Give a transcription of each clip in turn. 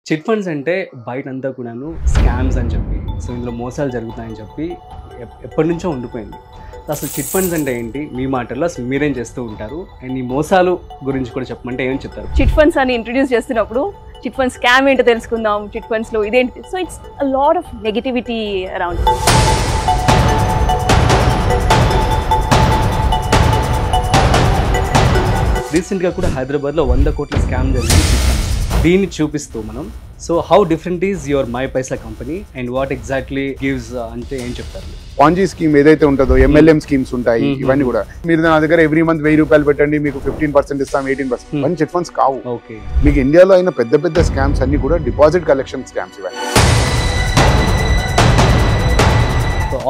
Chit funds అంటే బయటంతా కూడాను scams అని చెప్పి, సో ఇందులో మోసాలు జరుగుతాయని చెప్పి ఎప్పటి నుంచో ఉండిపోయింది. అసలు చిట్ ఫండ్స్ అంటే ఏంటి, మీ మాటల్లో అసలు మీరేం చేస్తూ ఉంటారు, అండ్ ఈ మోసాలు గురించి కూడా చెప్పమంటే ఏం చెప్తారు? చిట్ ఫండ్స్ అని ఇంట్రడ్యూస్ చేస్తున్నప్పుడు చిట్ ఫండ్స్ స్కామ్ ఏంటో తెలుసుకుందాం, చిట్ ఫండ్స్ లో ఇదేంటి. So it's a lot of negativity around. రీసెంట్గా కూడా హైదరాబాద్లో 100 కోట్ల స్కామ్ జరిగింది. దీన్ని చూపిస్తూ మనం so how different is your My Paisa company and what exactly gives అంటే ఏం చెప్తారు? పాంజీ స్కీమ్ ఏదైతే ఉంటుందో, MLM స్కీమ్స్ ఉంటాయి, ఇవన్నీ కూడా మీరు నా దగ్గర ఎవ్రీ మంత్ 1000 రూపాయలు పెట్టండి, మీకు 15% ఇస్తాం, 18%. ఇవన్నీ చిట్ ఫండ్స్ కావు. ఓకే, మీకు ఇండియాలో అయిన పెద్ద పెద్ద స్కామ్స్ అన్ని కూడా డిపాజిట్ కలెక్షన్ స్కామ్స్. ఇవన్నీ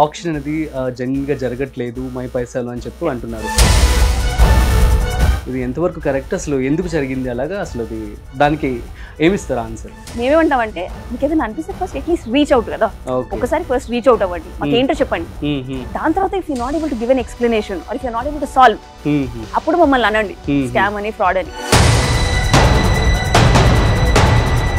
ఆప్షన్ అనేది జెన్యున్ గా జరగట్లేదు మై పైసాలు అని చెప్పి అంటున్నారు. ఇది ఎంతవరకు కరెక్ట్? అసలు ఎందుకు జరిగింది అలాగా? అసలు అది దానికి ఏమిస్తారు ఆన్సర్? మేమేమంటామంటే మీకు ఏదైనా అనిపిస్తే ఫస్ట్ అట్లీస్ట్ రీచ్ అవుట్ కదా, ఒకసారి ఫస్ట్ రీచ్ అవుట్ అవ్వండి, మాకు ఏంటో చెప్పండి. దాని తర్వాత if you not able to give an explanation are if you not able to solve, అప్పుడు మమ్మల్ని అనండి స్కామ్ అని, ఫ్రాడ్ అని.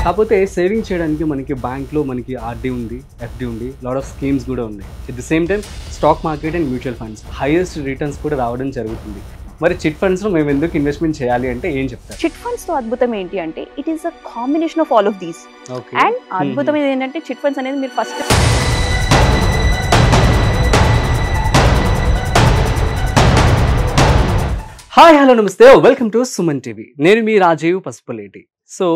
కాకపోతే సేవింగ్ చేయడానికి మనకి బ్యాంక్లో మనకి ఆర్డీ ఉంది, FD ఉంది, లాట్ ఆఫ్ స్కీమ్స్ కూడా ఉన్నాయి. At the same time stock market and mutual funds highest returns కూడా రావడం జరుగుతుంది. మరి చిట్ ఫండ్స్ లో మేము ఎందుకు ఇన్వెస్ట్మెంట్ చేయాలి అంటే ఏం చెప్తారు? చిట్ ఫండ్స్ తో అద్భుతం ఏంటి అంటే it is a combination of all of these. And అద్భుతం ఏంటంటే చిట్ ఫండ్స్ అనేది మీరు ఫస్ట్ హాయ్ హలో నమస్తే, వెల్కమ్ టు సుమన్ టీవీ. నేను మీ రాజీవ్ పసుపులేటి. సో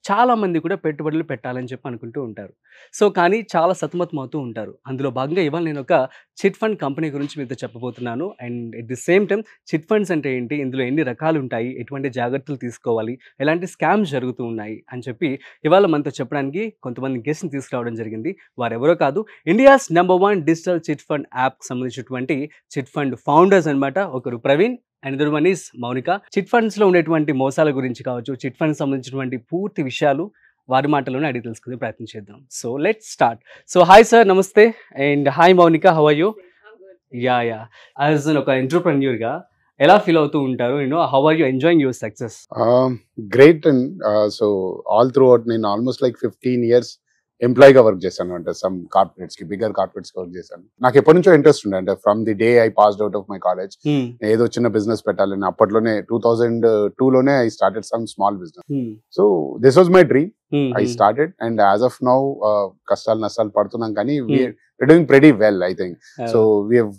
చాలా మంది కూడా పెట్టుబడులు పెట్టాలని చెప్పి అనుకుంటూ ఉంటారు. సో కానీ చాలా సతమతమవుతూ ఉంటారు. అందులో భాగంగా ఇవాళ నేను ఒక చిట్ ఫండ్ కంపెనీ గురించి మీతో చెప్పబోతున్నాను. And at the same time chit funds అంటే ఏంటి, ఇందులో ఎన్ని రకాలు ఉంటాయి, ఎటువంటి జాగ్రత్తలు తీసుకోవాలి, ఎలాంటి స్కామ్స్ జరుగుతూ ఉన్నాయి అని చెప్పి ఇవాళ మనతో చెప్పడానికి కొంతమంది గెస్ట్ని తీసుకురావడం జరిగింది. వారెవరో కాదు, India's #1 digital chit fund app సంబంధించినటువంటి చిట్ ఫండ్ ఫౌండర్స్ అనమాట. ఒకరు Praveen and other one is Mounika. Chit funds లో ఉండేటువంటి మోసాల గురించి కావచ్చు, చిట్ ఫండ్ సంబంధించినటువంటి పూర్తి విషయాలు వారి మాటలోనే అడిగి తెలుసుకునే ప్రయత్నం చేద్దాం. So let's start. So hi sir, నమస్తే. And hi Mounika, how are you? Yeah as ఒక ఎంటర్‌ప్రెన్యూర్ గా ఎలా ఫీల్ అవుతూ ఉంటారు? How are you enjoying your success? Great. And so all throughout నేను ఆల్మోస్ట్ లైక్ 15 years ఎంప్లాయీగా వర్క్ చేశాను. అంటే సమ్ కార్పొరేట్స్ కి, బిగ్గర్ కార్పొరేట్స్ కి వర్క్ చేశాను. నాకు ఎప్పటి నుంచో ఇంట్రెస్ట్ ఉండే, అంటే from the day I passed out of my college ఏదో చిన్న బిజినెస్ పెట్టాలని. అప్పట్లోనే 2002 లోనే I started some small business. So this was my dream. I started, and as of now కష్టాలు నష్టాలు పడుతున్నాం కానీ we're doing pretty well, I think. So we have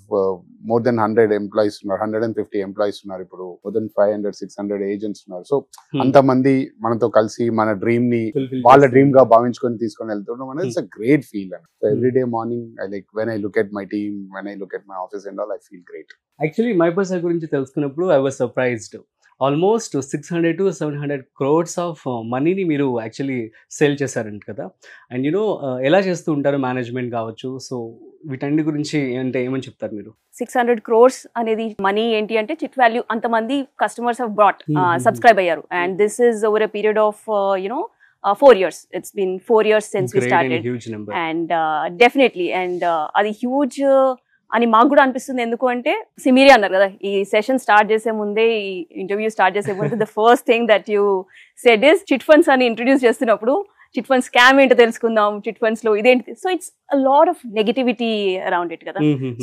more than 100 employees ఉన్నారు, 150 employees ఉన్నారు ఇప్పుడు, more than 500-600 agents ఉన్నారు. So అంతమంది మనతో కలిసి మన డ్రీమ్ ని వాళ్ళ డ్రీమ్ గా భావించుకొని తీసుకొని వెళ్తున్నాం అనేది it's a great feel. So every day morning I like when I look at my team, when I look at my office and all, I feel great. Actually my Paisa గురించి తెలుసుకున్నప్పుడు I was surprised. Almost 600 to 700 crores of మనీని మీరు actually sale చేశారంట కదా. And ఎలా చేస్తూ ఉంటారు management కావచ్చు, సో వీటన్ని గురించి అంటే ఏమని చెప్తారు మీరు? 600 crores అనేది మనీ ఏంటి అంటే చిట్ వాల్యూ, అంతమంది కస్టమర్స్ హావ్ బ్రాట్, సబ్స్క్రైబ్ అయ్యారు. And this is over a period of 4 years. It's been 4 years since we started. Huge number. And definitely, and అది హ్యూజ్ అని మాకు కూడా అనిపిస్తుంది. ఎందుకు అంటే సిమీరి అన్నారు కదా, ఈ సెషన్ స్టార్ట్ చేసే ముందే, ఈ ఇంటర్వ్యూ స్టార్ట్ చేసే ముందే the first thing that you said is chit funds అని ఇంట్రడ్యూస్ చేస్తున్నప్పుడు చిట్ ఫండ్ స్కామ్ ఏంటో తెలుసుకుందాం, చిట్ ఫండ్స్ లో ఇదేంటి. So it's a lot of negativity around it కదా.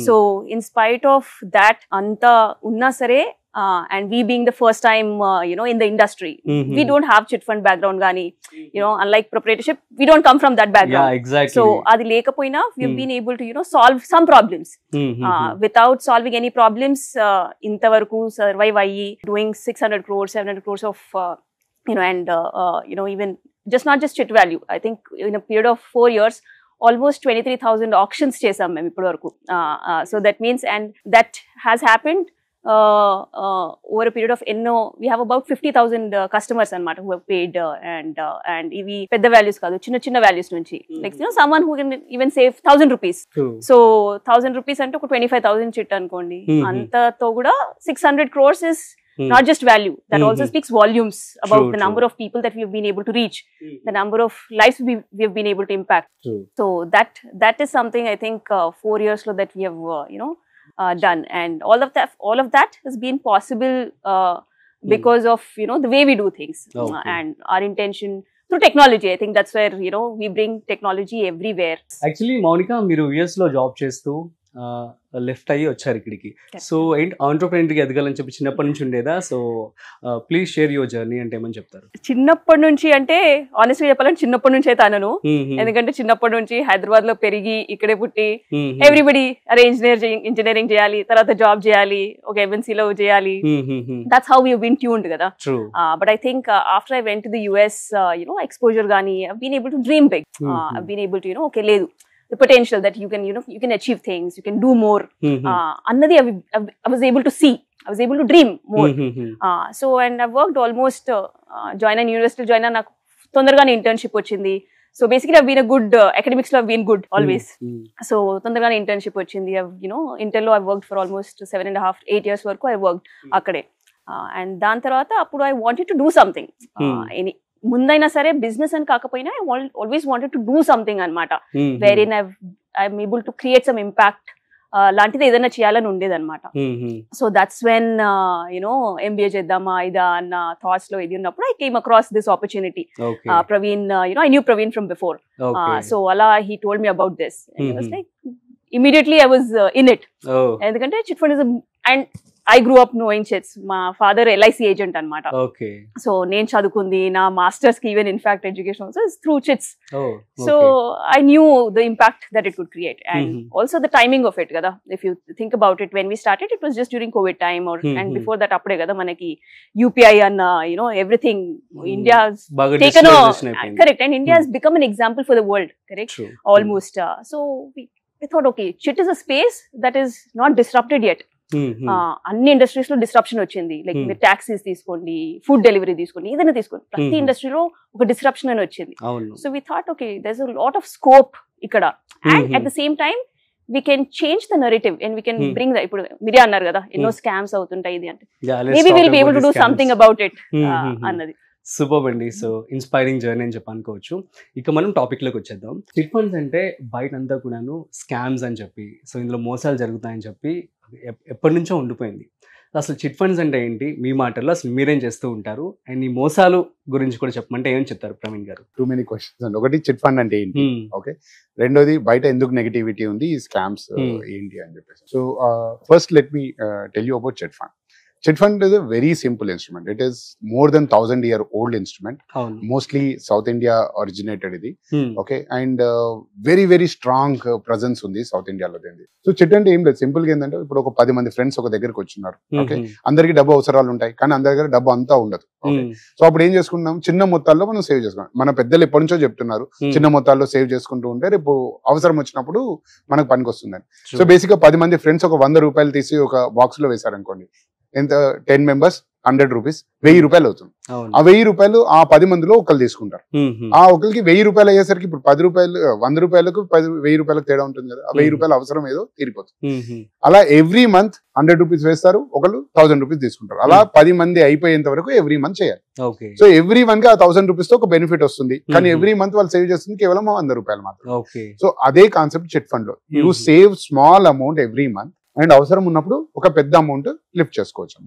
So in spite of that అంతా ఉన్నా సరే, and we being the first time in the industry, we don't have chit fund background gani, unlike proprietorship, we don't come from that background. Yeah, exactly. So adi lekapoina we have been able to solve some problems. Without solving any problems, inta varaku survive ayyi doing 600 crores 700 crores of and even not just chit value. I think in a period of 4 years almost 23,000 auctions chesam mem ippudu varaku. So that means, and that has happened over a period of we have about 50,000 customers anamata who have paid, and ivi pedda values kaadu, chinna values nunchi, like someone who can even save 1,000 rupees. So 1,000 rupees ante oka 25,000 chit anukondi, anta to kuda 600 crores is not just value, that also speaks volumes about the number of people that we have been able to reach, the number of lives we have been able to impact. So that is something I think 4 years lo that we have done, and all of that has been possible because of the way we do things. And our intention through technology. I think that's where, you know, we bring technology everywhere. Actually Mounika మీరు US లో job చేస్తూ left అయ్యి వచ్చారు ఇక్కడికి. So ఏంటి ఆంటర్‌ప్రెన్యూర్‌గా ఎదగాలని చెప్పి చిన్నప్పటి నుంచి ఉండేదా? So please share your journey అంటే ఏమని చెప్తారు? చిన్నప్పటి నుంచి అంటే ఆనెస్ట్‌గా చెప్పాలంటే చిన్నప్పటి నుంచే తనను, ఎందుకంటే చిన్నప్పటి నుంచి హైదరాబాద్ లో పెరిగి ఇక్కడే పుట్టి ఎవ్రీబడి అరే ఇంజనీరింగ్ చేయాలి, తర్వాత జాబ్ చేయాలి, ఒక MNC లో చేయాలి. That's how we have been tuned కదా. But I think after I went to the US, you know, exposure గానీ I've been able to dream big. I've been able to, you know, okay, లేదు, the potential that you can, you know, you can achieve things, you can do more. Annadi I was able to see, I was able to dream more. So and I've worked almost join an university join నాకు తొందరగానే internship వచ్చింది. So basically I've been a good academics lo I've been good always. So తొందరగానే internship వచ్చింది. You know, Intel lo I've worked for almost 7.5-8 years వరకు I worked అక్కడే. And దాని తర్వాత అప్పుడు I wanted to do something. ముందైనా సరే business అని కాకపోయినా I always wanted to do something అనమాట, wherein I'm able to create some impact లాంటిది ఏదైనా చేయాలని ఉండేది అనమాట. So that's when you know MBA చేద్దామా ఇదా అన్న థాట్స్ లో ఇది ఉన్నప్పుడు I came across this opportunity. Praveen, you know I knew Praveen from before, so అలా he told me about this and I was like immediately I was in it. ఎందుకంటే chit fund is and I grew up knowing chits. మా father LIC agent అనమాట. So నేను చదువుకుంది నా masters కి even in fact education also is through chits. So I knew the impact that it could create and also the timing of it కదా. If you think about it, when we started it was just during COVID time or and before that అప్పుడే కదా మనకి UPI అన్న, you know, everything India taken correct and India has become an example for the world, correct, almost. So I thought, okay, chit is a space that is not disrupted yet. అన్ని industries లో disruption వచ్చింది. Like మీరు taxis తీసుకోండి, food delivery తీసుకోండి, ఏదైనా తీసుకోండి, ప్రతి ఇండస్ట్రీలో ఒక డిస్రప్షన్ అని వచ్చింది. So we thought, okay, there is a lot of scope ఇక్కడ, and at the same time we can change the narrative and we can bring the, ఇప్పుడు మీరే అన్నారు కదా ఎన్నో స్కామ్స్ అవుతుంటాయి ఇది అంటే, maybe we'll be able to do something about it అన్నది. సూపర్ అండి. సో ఇన్స్పైరింగ్ జర్నీ అని చెప్పి అనుకోవచ్చు. ఇక మనం టాపిక్ లోకి వచ్చేద్దాం. చిట్ ఫండ్స్ అంటే బయట అంతా కూడాను స్కామ్స్ అని చెప్పి, సో ఇందులో మోసాలు జరుగుతాయని చెప్పి ఎప్పటి నుంచో ఉండిపోయింది. అసలు చిట్ ఫండ్స్ అంటే ఏంటి, మీ మాటల్లో అసలు మీరేం చేస్తూ ఉంటారు, అండ్ ఈ మోసాలు గురించి కూడా చెప్పమంటే ఏం చెప్తారు ప్రవీణ్ గారు? టూ మెనీ క్వశ్చన్స్ అండి. ఒకటి, చిట్ ఫండ్ అంటే ఏంటి, ఓకే. రెండోది, బయట ఎందుకు నెగటివిటీ ఉంది, ఈ స్కామ్స్ ఏంటి అని చెప్పేసి. So first let me tell you about chit fund. Chit fund is a very simple instrument. It is more than 1,000-year-old instrument. Mostly South India originated idi. Okay, and very very strong presence undi South India lo dendi. So chit ante em ledhu, simple ga endante ippudu oka 10 mandi friends oka దగ్గరికి వచ్చున్నారు. Okay, అందరికి డబ్బు అవసరాలు ఉంటాయి, కానీ అందరి దగ్గర డబ్బు అంతా ఉండదు. Okay, సో అప్పుడు ఏం చేసుకుంటాం, చిన్న మొత్తాల్లో మనం సేవ్ చేసుకుంటాం. మన పెద్దలు ఎప్పటి నుంచో చెప్తున్నారు, చిన్న మొత్తాల్లో సేవ్ చేసుకుంటూ ఉంటే రేపు అవసరం వచ్చినప్పుడు మనకు పనికి వస్తుందని. సో బేసిక్ గా 10 మంది ఫ్రెండ్స్ ఒక 100 రూపాయలు తీసి ఒక బాక్స్ లో వేశారనుకోండి, ఎంత 10 members 100 rupees, 1000 రూపాయలు అవుతుంది. ఆ 1000 రూపాయలు ఆ 10 మందిలో ఒకళ్ళు తీసుకుంటారు. ఆ ఒకరికి 1000 రూపాయలు అయ్యేసరికి ఇప్పుడు 10 రూపాయలు 100 రూపాయలకు 1000 రూపాయలకు తేడా ఉంటుంది కదా, ఆ 1000 రూపాయల అవసరం ఏదో తీరిపోతుంది. అలా ఎవ్రీ మంత్ 100 రూపీస్ వేస్తారు, ఒకళ్ళు 1000 రూపీస్ తీసుకుంటారు. అలా 10 మంది అయిపోయేంత వరకు ఎవ్రీ మంత్ చేయాలి. సో ఎవ్రీ వన్ కి ఆ 1000 రూపీస్ తో ఒక బెనిఫిట్ వస్తుంది, కానీ ఎవ్రీ మంత్ వాళ్ళు సేవ్ చేస్తుంది కేవలం 100 రూపాయలు మాత్రం. సో అదే కాన్సెప్ట్ చిట్ ఫండ్ లో, you save small amount every month, and అవసరం ఉన్నప్పుడు ఒక పెద్ద అమౌంట్ లిఫ్ట్ చేసుకోవచ్చు.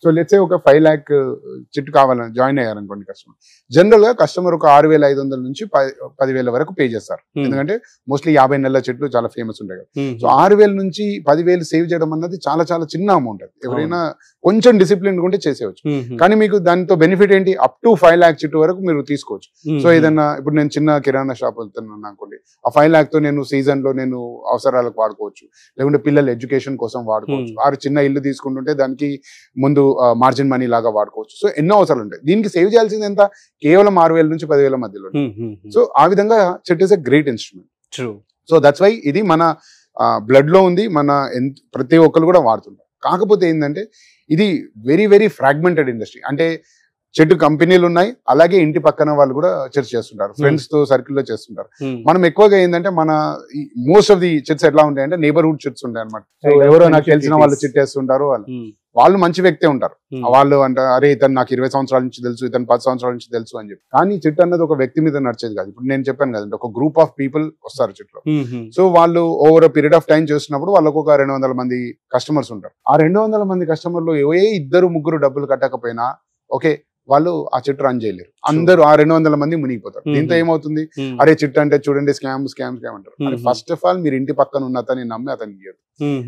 సో లెట్స్ సే ఒక 5 lakh చిట్ కావాలని జాయిన్ అయ్యారనుకోండి కస్టమర్, జనరల్ గా కస్టమర్ ఒక 6,500 నుంచి 10,000 వరకు పే చేస్తారు. ఎందుకంటే మోస్ట్లీ 50 నెలల చెట్లు చాలా ఫేమస్ ఉంటాయి కదా. సో 6,000 నుంచి 10,000 సేవ్ చేయడం అన్నది చాలా చాలా చిన్న అమౌంట్. అది ఎవరైనా కొంచెం డిసిప్లిన్ ఉంటే చేసేవచ్చు. కానీ మీకు దానితో బెనిఫిట్ ఏంటి, అప్ టు 5 lakh చిట్ వరకు మీరు తీసుకోవచ్చు. సో ఏదన్నా ఇప్పుడు నేను చిన్న కిరాణా షాప్ వెళ్తున్నాను అనుకోండి, ఆ 5 lakh తో నేను సీజన్ లో నేను అవసరాలకు వాడుకోవచ్చు, లేకుంటే పిల్లల ఎడ్యుకేషన్ కోసం వాడుకోవచ్చు. ఆరు చిన్న ఇల్లు తీసుకుంటుంటే దానికి ముందు మార్జిన్ మనీ లాగా వాడుకోవచ్చు. సో ఎన్నో అవసరాలు ఉంటాయి. దీనికి సేవ్ చేయాల్సింది ఎంత, కేవలం 6,000 నుంచి 10,000 మధ్యలో. సో ఆ విధంగా chit is a great instrument. So that's why ఇది మన బ్లడ్ లో ఉంది, మన ప్రతి ఒక్కరు కూడా వాడుతుంటారు. కాకపోతే ఏంటంటే ఇది వెరీ వెరీ ఫ్రాగ్మెంటెడ్ ఇండస్ట్రీ. అంటే చెట్టు కంపెనీలు ఉన్నాయి, అలాగే ఇంటి పక్కన వాళ్ళు కూడా చిట్స్ చేస్తుంటారు, ఫ్రెండ్స్ తో సర్కిల్ లో చేస్తుంటారు. మనం ఎక్కువగా ఏంటంటే మన మోస్ట్ ఆఫ్ ది చిట్స్ ఎట్లా ఉంటాయంటే నేబర్హుడ్ చిట్స్ ఉంటాయి అనమాట. ఎవరో నాకు తెలిసిన వాళ్ళు చిట్ వేస్తుంటారు, వాళ్ళు మంచి వ్యక్తే ఉంటారు. వాళ్ళు అంటే అరే ఇతను నాకు 20 సంవత్సరాల నుంచి తెలుసు, ఇతను 10 సంవత్సరాల నుంచి తెలుసు అని చెప్పి. కానీ చిట్ అన్నది ఒక వ్యక్తి మీద నడిచేది కాదు. ఇప్పుడు నేను చెప్పాను కదండి, ఒక గ్రూప్ ఆఫ్ పీపుల్ వస్తారు చిట్లో. సో వాళ్ళు ఓవర్ పీరియడ్ ఆఫ్ టైం చేస్తున్నప్పుడు వాళ్ళకు ఒక 200 మంది కస్టమర్స్ ఉంటారు. ఆ 200 మంది కస్టమర్లు ఏ 2-3 డబ్బులు కట్టకపోయినా ఓకే, వాళ్ళు ఆ చిట్ రన్ చేయలేరు. అందరూ ఆ 200 మంది మునిగిపోతారు. దీంతో ఏమవుతుంది, అరే చిట్ అంటే చూడండి స్కామ్ అంటారు. ఫస్ట్ ఆఫ్ ఆల్ మీరు ఇంటి పక్కన ఉన్న అతన్ని నమ్మి అతన్ని ఇయ్యదు.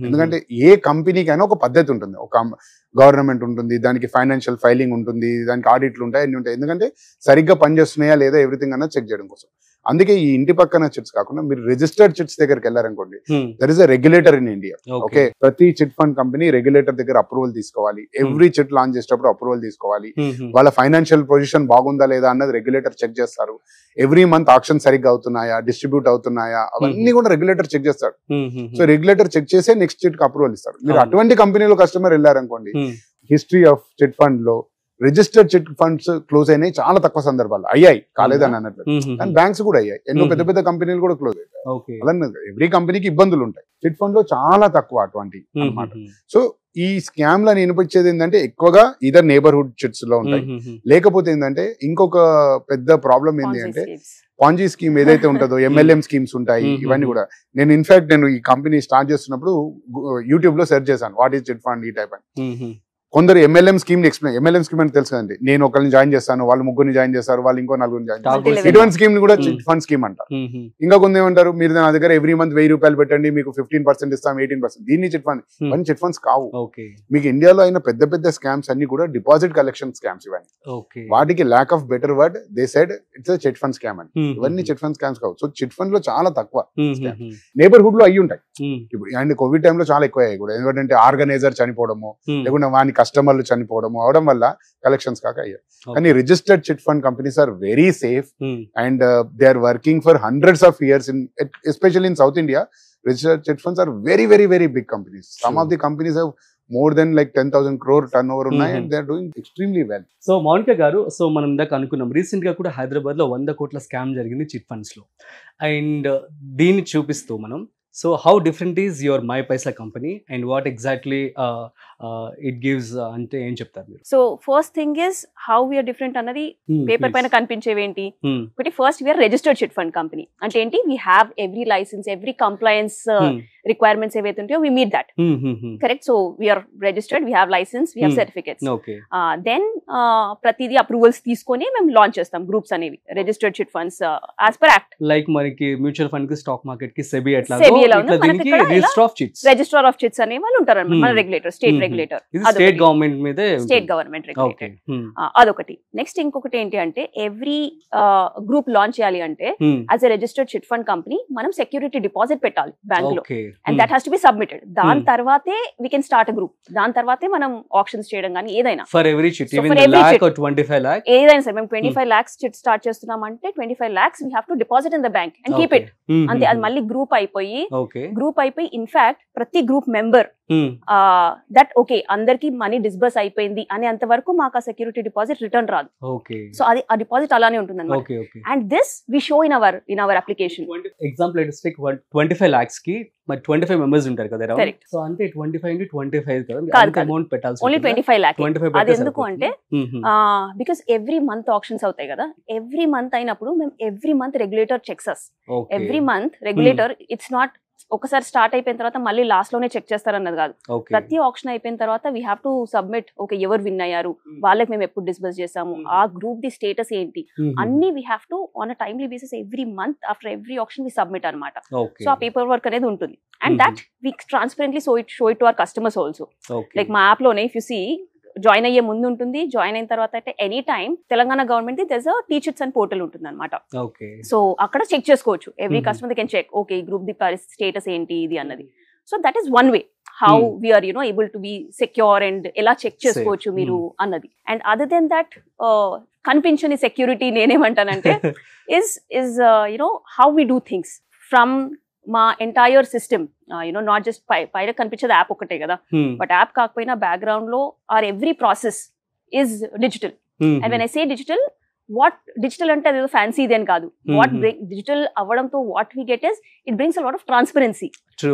ఎందుకంటే ఏ కంపెనీకైనా ఒక పద్ధతి ఉంటుంది, ఒక గవర్నమెంట్ ఉంటుంది, దానికి ఫైనాన్షియల్ ఫైలింగ్ ఉంటుంది, దానికి ఆడిట్లు ఉంటాయి, అన్ని ఉంటాయి. ఎందుకంటే సరిగ్గా పనిచేస్తున్నాయా లేదా ఎవ్రీథింగ్ అన్నది చెక్ చేయడం కోసం. అందుకే ఈ ఇంటి పక్కన చిట్స్ కాకుండా మీరు రిజిస్టర్డ్ చిట్స్ దగ్గరికి వెళ్ళారనుకోండి, there is a regulator in India. Okay, ప్రతి చిట్ ఫండ్ కంపెనీ రెగ్యులేటర్ దగ్గర అప్రూవల్ తీసుకోవాలి. ఎవ్రీ చిట్ లాంచ్ చేసేటప్పుడు అప్రూవల్ తీసుకోవాలి. వాళ్ళ ఫైనాన్షియల్ పొజిషన్ బాగుందా లేదా అన్నది రెగ్యులేటర్ చెక్ చేస్తారు. ఎవ్రీ మంత్ ఆక్షన్ సరిగ్గా అవుతున్నాయా, డిస్ట్రిబ్యూట్ అవుతున్నాయా, అవన్నీ కూడా రెగ్యులేటర్ చెక్ చేస్తాడు. సో రెగ్యులేటర్ చెక్ చేసే నెక్స్ట్ చిట్ కి అప్రూవల్ ఇస్తాడు. మీరు అటువంటి కంపెనీలో కస్టమర్ వెళ్ళారనుకోండి, హిస్టరీ ఆఫ్ చిట్ ఫండ్ లో రిజిస్టర్డ్ చిట్ ఫండ్స్ క్లోజ్ అయినాయి చాలా తక్కువ సందర్భాలు, అయ్యాయి కాలేదని అన్నట్లు. కానీ బ్యాంక్స్ కూడా అయ్యాయి, ఎన్నో పెద్ద పెద్ద కంపెనీలు కూడా క్లోజ్ అయ్యాయి. అలా ఎవ్రీ కంపెనీకి ఇబ్బందులు ఉంటాయి, చిట్ ఫండ్ లో చాలా తక్కువ అటువంటి అన్నమాట. సో ఈ స్కామ్ లని వినిపించేది ఏంటంటే ఎక్కువగా ఇదర్ నేబర్హుడ్ చిట్స్ లో ఉంటాయి. లేకపోతే ఏంటంటే ఇంకొక పెద్ద ప్రాబ్లం ఏంటి అంటే పాంజీ స్కీమ్ ఏదైతే ఉంటుందో, MLM స్కీమ్స్ ఉంటాయి. ఇవన్నీ కూడా నేను ఇన్ఫాక్ట్ నేను ఈ కంపెనీ స్టార్ట్ చేస్తున్నప్పుడు యూట్యూబ్ లో సెర్చ్ చేశాను, వాట్ ఈస్ చిట్ ఫండ్ ఈ టైప్ అని. కొందరు MLM scheme explain, MLM scheme అంటే తెలుసు కదండి, నేను ఒకరిని జాయిన్ చేస్తాను, వాళ్ళు ముగ్గురిని జాయిన్ చేస్తారు, వాళ్ళు ఇంకో నలుగురిని జాయిన్ చేస్తారు. ఇటువంటి స్కీమ్ ని కూడా చిట్ ఫండ్ స్కీమ్ అంటారు. ఇంకా కొంత ఏమంటారు, మీరు నా దగ్గర ఎవ్రీ మంత్ 1000 రూపాయలు పెట్టండి, మీకు 15% ఇస్తాం, 18%. దీన్ని చిట్ ఫండ్. ఇవన్నీ చిట్ ఫండ్స్ కావు. మీకు ఇండియాలో అయిన పెద్ద పెద్ద స్కామ్స్ అన్ని కూడా డిపాజిట్ కలెక్షన్ స్కామ్స్. ఇవన్నీ వాటికి lack of better word they said it's chit fund scam అని. ఇవన్నీ చిట్ ఫండ్ స్కామ్స్ కావు. సో చిట్ ఫండ్ లో చాలా తక్కువ నేబర్హుడ్ లో అయ్యి ఉంటాయి. ఇప్పుడు అండ్ కోవిడ్ టైంలో చాలా ఎక్కువ అయ్యాయి కూడా. ఎందుకంటే ఆర్గనైజర్ చనిపోవడము, లేకుంటే వాని కస్టమర్లు చనిపోవడం అవడం వల్ల కలెక్షన్స్ కాక అయ్యాయి. కానీ registered chit fund companies are very safe and they are working for hundreds of years in especially in south India. Registered chit funds are very very very big companies. Some of the companies have more than like 10,000 crore turnover ఉన్నాయి, and they are doing extremely well. So Mounika గారు, so మనం ఇందాక అనుకున్నాం recent గా కూడా హైదరాబాద్ లో 100 కోట్ల scam జరిగింది చిట్ ఫండ్స్ లో. అండ్ దీన్ని చూపిస్తూ మనం, so how different is your My Paisa company and what exactly it gives అంటే ఏం చెప్తారు మీరు? So first thing is how we're different అన్నది పేపర్ పైన కనిపించేవి ఏంటి. ఒకటి, first we're registered chit fund company. అంటే ఏంటి, we have every licence, every compliance requirements ఏవైతే ఉంటాయో we meet that. Correct. So we're registered, we have licence, we have certificates. Then ప్రతిదీ అప్రూవల్స్ తీసుకొని మేము లాంచ్ చేస్తాం గ్రూప్స్ అనేవి, registered chit funds as per act. Like మనకి mutual fund కి, stock market కి సెబీ ఎట్లా రిజిస్టర్ ఆఫ్ చిట్స్ అనే వాళ్ళు ఉంటారు అన్నమాట. మన regulator, state regulator, state government మీద, స్టేట్ గవర్నమెంట్ రెగ్యులేటర్. అదొకటి. నెక్స్ట్ ఇంకొకటి ఏంటి అంటే, ఎవ్రీ గ్రూప్ లాంచ్ చేయాలి అంటే as a registered chit fund company మనం సెక్యూరిటీ డిపాజిట్ పెట్టాలి బ్యాంక్ లో, and that has to be submitted. దాని తర్వాతే we can start a group. దాని తర్వాతే మనం ఆప్షన్స్ చేయడం కానీ ఏదైనా for every chit, even lakh or 25 lakh ఏదైనా సరే. మేము 25 lakhs చిట్ స్టార్ట్ చేస్తున్నాం అంటే 25 lakhs we have to deposit in the bank and keep it. అంతే. అది మళ్ళీ గ్రూప్ అయిపోయి ఇన్ఫాక్ట్ ప్రతి గ్రూప్ మెంబర్ దట్ ఓకే అందరికి మనీ డిస్బర్స్ అయిపోయింది అనే అంత వరకు మాకు ఆ సెక్యూరిటీ డిపాజిట్ రిటర్న్ రాదు. సో అది ఆ డిపాజిట్ అలానే ఉంటుంది అన్నమాట. And this we show in our application. Example let's take 25 lakhs కి మరి 25 మెంబర్స్ ఉంటారు కదా. సో అంటే 25 into 25 కదా అమౌంట్ పెట్టాల్సి ఓన్లీ 25 lakh. అది ఎందుకు అంటే బికాస్ ఎవ్రీ మంత్ ఆప్షన్స్ అవుతాయి కదా. ఎవ్రీ మంత్ అయినప్పుడు మేము every month regulator checks us. Every month regulator, it's not ఒకసారి స్టార్ట్ అయిపోయిన తర్వాత మళ్ళీ లాస్ట్ లోనే చెక్ చేస్తారన్నది కాదు. ప్రతి ఆప్షన్ అయిపోయిన తర్వాత we have to submit, okay ఎవరు విన్ అయ్యారు, వాళ్ళకి మేము ఎప్పుడు డిస్బర్స్ చేసాము, ఆ గ్రూప్ ది స్టేటస్ ఏంటి, అన్ని we have to on a timely basis every month after every option we submit అనమాట. సో ఆ పేపర్ వర్క్ అనేది ఉంటుంది. And that we transparently show it to our customers also. Like మా app లోనే if you see, join అయ్యే ముందు ఉంటుంది, join అయిన తర్వాత అంటే any time Telangana government there's a teachers and portal ఉంటుంది అనమాట. సో అక్కడ చెక్ చేసుకోవచ్చు. Every customer can check, okay ఈ గ్రూప్ ది స్టేటస్ ఏంటి ఇది అన్నది. So that is one way how we're able to be secure and ఎలా చెక్ చేసుకోవచ్చు మీరు అన్నది. అండ్ అదర్ దెన్ దట్ కనిపించని సెక్యూరిటీ నేనేమంటానంటే is how we do things from మా ఎంటైర్ సిస్టమ్, నాట్ జస్ట్ పైన కనిపించేది యాప్ ఒకటే కదా, బట్ యాప్ కాకపోయినా బ్యాక్గ్రౌండ్ లో are every process is digital. And when I say digital, what digital అంటే అదేదో ఫ్యాన్సీ ఇదేం కాదు. వాట్ డిజిటల్ అవ్వడంతో what we get is it brings a lot of transparency.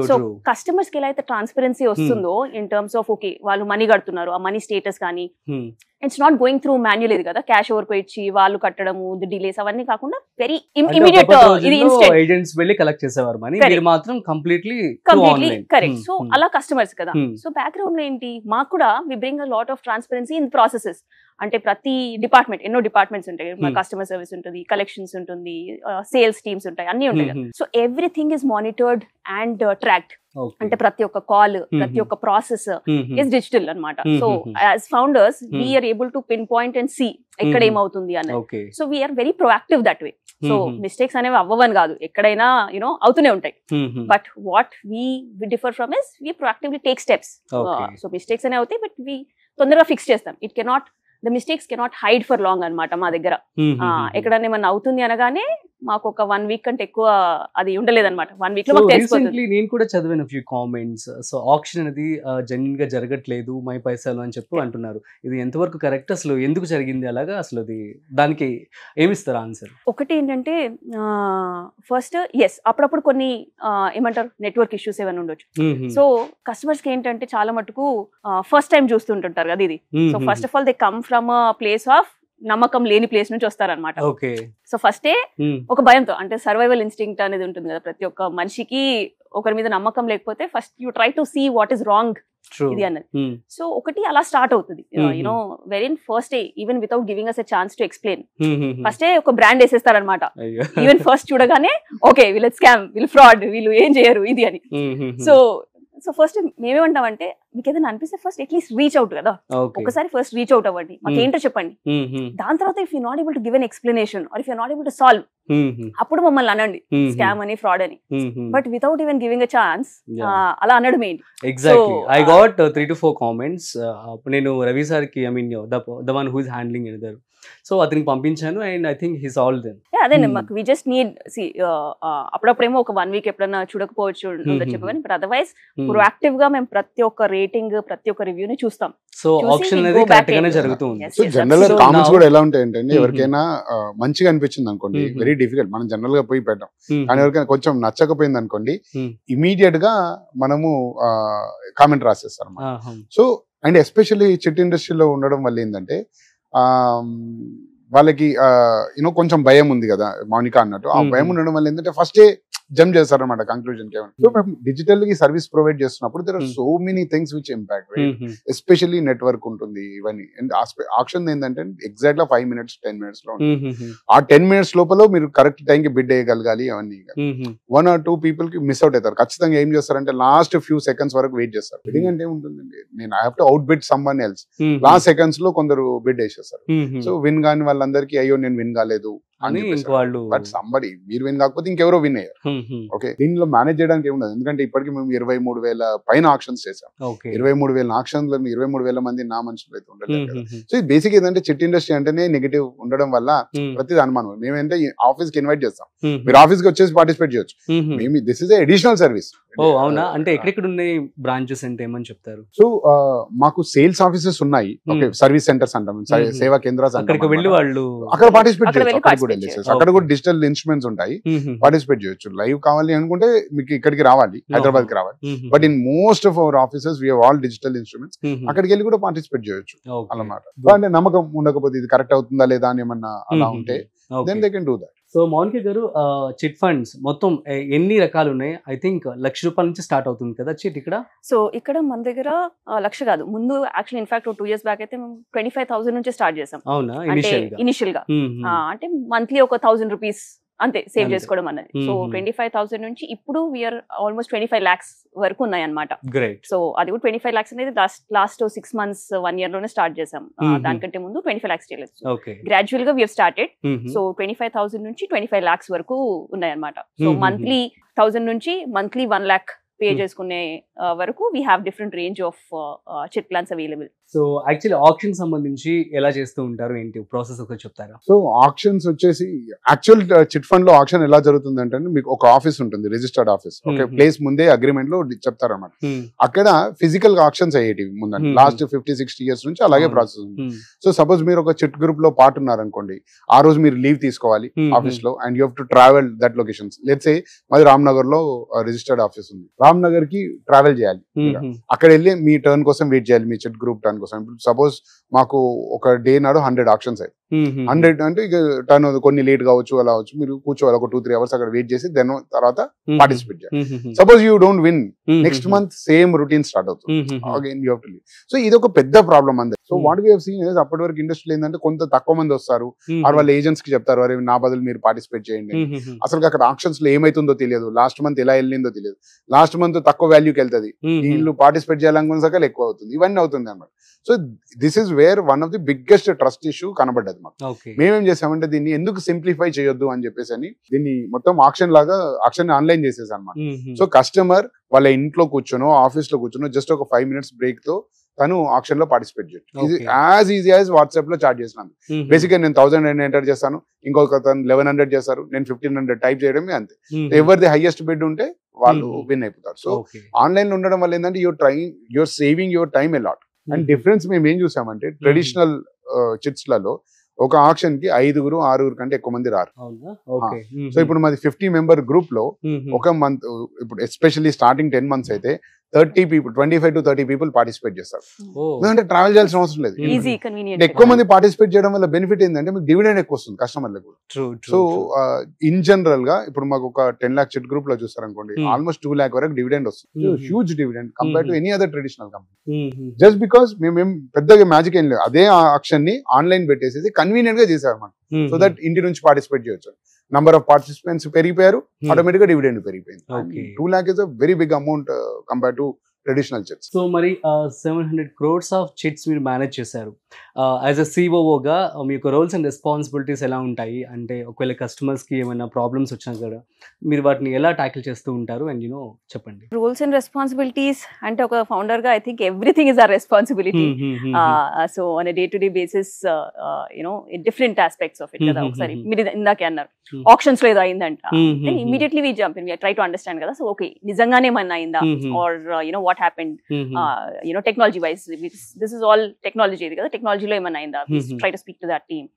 So customers కి ఎలా అయితే ట్రాన్స్పరెన్సీ వస్తుందో ఇన్ టర్మ్స్ ఆఫ్ ఓకే వాళ్ళు మనీ కడుతున్నారు, ఆ మనీ స్టేటస్ కానీ it's not going through manual ఇది కదా, క్యాష్ ఓవర్ ఇచ్చి వాళ్ళు కట్టడము, డిలేస్ అవన్నీ కాకుండా వెరీ ఇమీడియట్ ఇది ఇన్స్టెంట్ ఏజెంట్స్ వెళ్ళి కలెక్ట్ చేసేవారు మనీ, మీరు మాత్రం కంప్లీట్లీ కరెక్ట్. సో అలా కస్టమర్స్ కదా. సో బ్యాక్గ్రౌండ్ లో ఏంటి, మాకు కూడా we bring a lot of transparency in processes. అంటే ప్రతి డిపార్ట్మెంట్ ఎన్నో డిపార్ట్మెంట్స్ ఉంటాయి, కస్టమర్ సర్వీస్ ఉంటుంది, కలెక్షన్స్ ఉంటుంది, సేల్స్ టీమ్స్ ఉంటాయి, అన్ని ఉంటాయి కదా. So everything is monitored and tracked. అంటే ప్రతి ఒక్క కాల్, ప్రతి ఒక్క ప్రాసెస్ ఇస్ డిజిటల్ అన్నమాట. So as founders we're able to pinpoint and see ఎక్కడ ఏమవుతుంది అన్నది. So we're very proactive that way. So mistakes అనేవి అవ్వవని కాదు, ఎక్కడైనా అవుతూనే ఉంటాయి. But what we differ from is we proactively take steps. So mistakes అనేవి అవుతాయి, బట్ వీ తొందరగా ఫిక్స్ చేస్తాం. It cannot, the mistakes cannot hide for long అనమాట మా దగ్గర. ఎక్కడన్నా ఏమన్నా అవుతుంది అనగానే మాకు ఒక 1 వీక్ కంటే ఎక్కువ అది ఉండలేదన్నమాట. 1 వీక్ లో మాకు తెలిసిపోతుంది. నేను కూడా చదివాను ఫ్యూ కామెంట్స్. సో ఆక్షన్ అనేది జెన్యున్ గా జరగట్లేదు, మై పైసలు అని చెప్పి అంటున్నారు. ఇది ఎంతవరకు కరెక్ట్? అసలు ఎందుకు జరిగింది అలాగా? అసలు అది దానికి ఏమిస్తారు ఆన్సర్? ఒకటి ఏంటంటే ఫస్ట్ అప్పుడప్పుడు కొన్ని ఏమంటారు నెట్వర్క్ ఇష్యూస్ ఏమైనా ఉండొచ్చు. సో కస్టమర్స్ కి ఏంటంటే చాలా మటుకు ఫస్ట్ టైం చూస్తుంటుంటారు కదా ఇది. So first of all they come from place of నమ్మకం లేని ప్లేస్ నుంచి వస్తారనమాట. సో ఫస్టే ఒక భయంతో, అంటే సర్వైవల్ ఇన్స్టింక్ట్ అనేది ఉంటుంది కదా ప్రతి ఒక్క మనిషికి. ఒకరి మీద నమ్మకం లేకపోతే first you try to see what is wrong ఇది అన్నది. సో ఒకటి అలా స్టార్ట్ అవుతుంది. You know very first day even without giving us a chance to explain, ఫస్టే ఒక బ్రాండ్ వేసేస్తారనమాట. ఈవెన్ ఫస్ట్ చూడగానే ఓకే వీళ్ళు స్కామ్, వీళ్ళు ఫ్రాడ్, వీళ్ళు ఏం చేయరు ఇది అని. సో ఫస్ట్ మేమేమంటామంటే మీకు ఏదైనా అనిపిస్తే ఫస్ట్ అట్లీస్ట్ రీచ్ అవుట్ కదా, ఒకసారి ఫస్ట్ రీచ్ అవుట్ అవ్వండి, మాకు ఏంటో చెప్పండి. దాని తర్వాత if you not able to give an explanation are if you not able to solve, అప్పుడు మమ్మల్ని అనండి స్కామ్ అని, ఫ్రాడ్ అని. But without even giving a chance అలా అనడం ఏంటి? Exactly. I got 3 to 4 comments. నేను రవి సార్ కి, I mean the one who is handling another, so అతనికి పంపించాను and I think he solved them. అదే మాకు వి జస్ట్ నీడ్ అప్పుడప్పుడేమో ఒక 1 వీక్ ఎప్పుడైనా చూడకపోవచ్చు చెప్పని, బట్ అదర్వైజ్ ప్రొయాక్టివ్ గా మేము ప్రతి ఒక్క రేటింగ్, ప్రతి ఒక్క రివ్యూని చూస్తాం. సో ఆప్షన్ అనేది కరెక్ట్ గానే జరుగుతుంది. సో జనరల్ గా కామెంట్స్ కూడా ఎలా ఉంటాయి అంటే, ఎవరికైనా మంచిగా అనిపించింది అనుకోండి, వెరీ డిఫికల్ట్, మనం జనరల్ గా పోయి పెట్టాం. కానీ ఎవరికైనా కొంచెం నచ్చకపోయింది అనుకోండి, ఇమీడియట్ గా మనము కామెంట్ రాసేస్తాం. సో అండ్ ఎస్పెషల్లీ చిట్ ఇండస్ట్రీలో ఉండడం వల్ల ఏంటంటే వాళ్ళకి కొంచెం భయం ఉంది కదా మౌనిక అన్నట్టు. ఆ భయం ఉండడం వల్ల ఏంటంటే ఫస్టే జంప్ చేస్తారనమాట కంక్లూజన్ కి. సో మేము డిజిటల్ గా సర్వీస్ ప్రొవైడ్ చేస్తున్నప్పుడు there are so many things which impact, especially network ఉంటుంది ఇవన్నీ. అండ్ ఆప్షన్ ఏంటంటే ఎగ్జాక్ట్ గా 5 minutes 10 minutes లో ఉంటుంది. ఆ 10 minutes లోపల మీరు కరెక్ట్ టైం కి బిడ్ వేయగలగాలి. అవన్నీ 1 or 2 people కి మిస్ అవుట్ అవుతారు. ఖచ్చితంగా ఏం చేస్తారంటే లాస్ట్ ఫ్యూ సెకండ్స్ వరకు వెయిట్ చేస్తారు. బిడ్డింగ్ అంటే ఏముంటుందండి, నేను I have to outbid someone else. Last seconds లో కొందరు బిడ్ వేసేస్తారు. సో విన్ కాని వాళ్ళందరికీ అయ్యో నేను విన్ కాలేదు అని. బట్ సంబడి మీరు విన్ కాకపోతే ఇంకెవరో విన్ అయ్యారు. ఓకే, దీనిలో మేనేజ్ చేయడానికి ఏముండదు. ఎందుకంటే ఇప్పటికి మేము 23,000 పైన ఆక్షన్స్ చేసాం. 23,000 ఆక్షన్స్ లో 23,000 మంది నా మనుషులు అయితే ఉండలేదు. సో ఇది బేసిక్ ఏంటంటే చిట్ ఇండస్ట్రీ అంటేనే నెగటివ్ ఉండడం వల్ల ప్రతిది అనుమానం. మేమేంటే ఆఫీస్ కి ఇన్వైట్ చేస్తాం, మీరు ఆఫీస్ కి వచ్చేసి పార్టిసిపేట్ చేయొచ్చు. మేము దిస్ ఇస్ అడిషనల్ సర్వీస్. అవునా? అంటే ఎక్కడెక్కడ ఉన్నాయి బ్రాంచెస్ అంటే ఏమని చెప్తారు? సో మాకు సేల్స్ ఆఫీసెస్ ఉన్నాయి, ఓకే, సర్వీస్ సెంటర్స్ అంటాం, సేవా కేంద్రాలు. అక్కడికి వెళ్ళి వాళ్ళు అక్కడ పార్టిసిపేట్ చేయొచ్చు. అక్కడ కూడా డిజిటల్ ఇన్స్ట్రుమెంట్స్ ఉంటాయి, పార్టిసిపేట్ చేయొచ్చు. లైవ్ కావాలి అనుకుంటే మీకు ఇక్కడికి రావాలి, హైదరాబాద్ కి రావాలి. But in most of our offices we have all digital instruments. అక్కడికి వెళ్ళి కూడా పార్టిసిపేట్ చేయొచ్చు అన్నమాట. అంటే నమ్మకం ఉండకపోతే ఇది కరెక్ట్ అవుతుందా లేదా అని ఏమన్నా అలా ఉంటే then they can do that. So Mounika గారు, చిట్ ఫండ్స్ మొత్తం ఎన్ని రకాలు ఉన్నాయి? ఐ థింక్ ₹1,00,000 నుంచి స్టార్ట్ అవుతుంది కదా చిట్ ఇక్కడ. సో ఇక్కడ మన దగ్గర 1,00,000 కాదు, ముందు యాక్చువల్లీ ఇన్ఫాక్ట్ 2 years బ్యాక్ అయితే మేము 25,000 నుంచి స్టార్ట్ చేసాం. అవునా? ఇనిషియల్ గా అంటే మంత్లీ ఒక ₹1,000 అంతే సేవ్ చేసుకోవడం అన్నది. సో 25,000 నుంచి ఇప్పుడు వీఆర్ ఆల్మోస్ట్ 25 lakhs వరకు ఉన్నాయి అనమాట. సో అది కూడా 25 lakhs అనేది లాస్ట్ 6 months 1 year లోనే స్టార్ట్ చేసాం. దానికంటే ముందు 25 lakhs చేయలేదు. గ్రాడ్యువల్ గా వీఆర్ స్టార్టెడ్. సో 25,000 నుంచి 25 lakhs వరకు ఉన్నాయి అనమాట. సో మంత్లీ 1,000 నుంచి మంత్లీ 1 lakh పే చేసుకునే వరకు we have different range of chit plans available. So actually option సంబంధించి ఎలా చేస్తూ ఉంటారు, ఏంటి ప్రాసెస్ ఒకటి చెప్తారా? సో ఆప్షన్స్ వచ్చేసి యాక్చువల్ చిట్ ఫండ్ లో ఆప్షన్ ఎలా జరుగుతుంది అంటే, మీకు ఒక ఆఫీస్ ఉంటుంది, రిజిస్టర్డ్ ఆఫీస్, ఓకే, ప్లేస్ ముందే అగ్రిమెంట్ లో చెప్తారన్నమాట. అక్కడ ఫిజికల్ గా ఆప్షన్స్ అయ్యేటివి ముందండి లాస్ట్ 50-60 years నుంచి అలాగే ప్రాసెస్ ఉంది. సో సపోజ్ మీరు ఒక చిట్ గ్రూప్ లో పార్ట్ ఉన్నారనుకోండి, ఆ రోజు మీరు లీవ్ తీసుకోవాలి ఆఫీస్ లో and you have to travel that locations. Let's say మాది రామ్నగర్ లో రిజిస్టర్డ్ ఆఫీస్ ఉంది, రామ్నగర్ కి ట్రావెల్ చేయాలి. అక్కడ వెళ్ళి మీ టర్న్ కోసం వెయిట్ చేయాలి, మీ చిట్ గ్రూప్ టర్న్ కోసం. సపోజ్ మాకు ఒక డే నాడు 100 ఆప్షన్స్ అయ్యాయి, 100 అంటే ఇక టర్న్ కొన్ని లేట్ కావచ్చు అలా అవచ్చు, మీరు కూర్చోవాలి ఒక 2-3 అవర్స్ అక్కడ వెయిట్ చేసి దాని తర్వాత పార్టిసిపేట్ చేయాలి. Suppose you don't win, next month same routine start అవుతుంది, again you have to leave. So ఇది ఒక పెద్ద ప్రాబ్లం అందరు. So what we have seen is అప్పటి వరకు ఇండస్ట్రీ ఏంటంటే కొంత తక్కువ మంది వస్తారు, వాళ్ళ ఏజెంట్స్ కి చెప్తారు అరే నా బదులు మీరు పార్టిసిపేట్ చేయండి. అసలు అక్కడ ఆక్షన్స్ లో ఏమైతుందో తెలియదు, లాస్ట్ మంత్ ఎలా వెళ్ళిందో తెలియదు, లాస్ట్ మంత్ తక్కువ వాల్యూకి వెళ్తుంది, వీళ్ళు పార్టిసిపేట్ చేయాలనుకున్న సకల్ ఎక్కువ అవుతుంది, ఇవన్నీ అవుతుంది అన్నమాట. So this is where one of the biggest trust issue కనబడ్డది మాకు. మేమేం చేసామంటే దీన్ని ఎందుకు సింప్లిఫై చేయొద్దు అని చెప్పేసి అని దీన్ని మొత్తం ఆక్షన్ ఆన్లైన్ చేసేసాం అనమాట. సో కస్టమర్ వాళ్ళ ఇంట్లో కూర్చొనో ఆఫీస్ లో కూర్చొనో జస్ట్ ఒక 5 minutes బ్రేక్ తో తను ఆక్షన్ లో పార్టిసిపేట్ చేయొచ్చు. ఇది యాజ్ ఈజీ యాజ్ వాట్సాప్ లో చార్జ్ చేసినాను. బేసిక్ గా నేను 1000 ఎంటర్ చేస్తాను, ఇంకొక 1100 చేస్తారు, నేను 1500 టైప్ చేయడమే అంతే. ఎవరిది హైయెస్ట్ బిడ్ ఉంటే వాళ్ళు విన్ అయిపోతారు. సో ఆన్లైన్ లో ఉండడం వల్ల ఏంటంటే you're saving your time a lot. And difference మేము ఏం చూసామంటే ట్రెడిషనల్ చిట్స్ లలో ఒక ఆక్షన్ కి 5-6 కంటే ఎక్కువ మంది రారు. సో ఇప్పుడు మాది 50 member గ్రూప్ లో ఒక మంత్, ఇప్పుడు ఎస్పెషల్లీ స్టార్టింగ్ 10 months అయితే 30 people, 25 to 30 people పార్టిసిపేట్ చేస్తారు. ఎందుకంటే ట్రావెల్ చేయాల్సిన అవసరం లేదు. ఎక్కువ మంది పార్టిసిపేట్ చేయడం వల్ల బెనిఫిట్ ఏంటంటే మీకు డివిడెండ్ ఎక్కువ వస్తుంది కస్టమర్లకు. సో ఇన్ జనరల్ గా ఇప్పుడు మాకు ఒక 10 lakh చిట్ గ్రూప్ లో చూస్తారు అనుకోండి, ఆల్మోస్ట్ 2 lakh వరకు డివిడెండ్ వస్తుంది. Huge dividend compare to any other traditional company. Just because మేము పెద్దగా మ్యాజిక్ ఏం లేదు, అదే ఆక్షన్ ని ఆన్లైన్ పెట్టేసి కన్వీనియంట్ గా చేసామన్నమాట. సో దట్ ఇంటి నుంచి పార్టిసిపేట్ చేయొచ్చు. నంబర్ ఆఫ్ పార్టిసిపెంట్స్ పెరిగిపోయారు, ఆటోమేటిక్ గా డివిడెండ్ పెరిగిపోయింది. 2 lakh is a very big amount compare to traditional chits. So మరి 700 crores ఆఫ్ చిట్స్ మీరు మేనేజ్ చేశారు. యాజ్ అ సిఓఓగా మీకు రోల్స్ అండ్ రెస్పాన్సిబిలిటీస్ ఎలా ఉంటాయి? అంటే ఒకవేళ కస్టమర్స్కి ఏమైనా ప్రాబ్లమ్స్ వచ్చినా కూడా మీరు వాటిని ఎలా ట్యాకిల్ చేస్తూ ఉంటారు? అండ్ చెప్పండి. రూల్స్ అండ్ రెస్పాన్సిబిలిటీస్ అంటే ఒక ఫౌండర్ గా I think everything is our responsibility. So on day to day basis different aspects of it కదా. ఒకసారి మీరు ఇందాకే అన్నారు ఆప్షన్స్ లో ఏదో అయిందంట, immediately we jump in, we try to understand కదా. సో ఓకే నిజంగానే ఏమన్నా అయిందా, or what happened technology wise, this is all technology ఇది కదా, టెక్నాలజీలో ఏమన్నా అయిందా, try to speak to that team.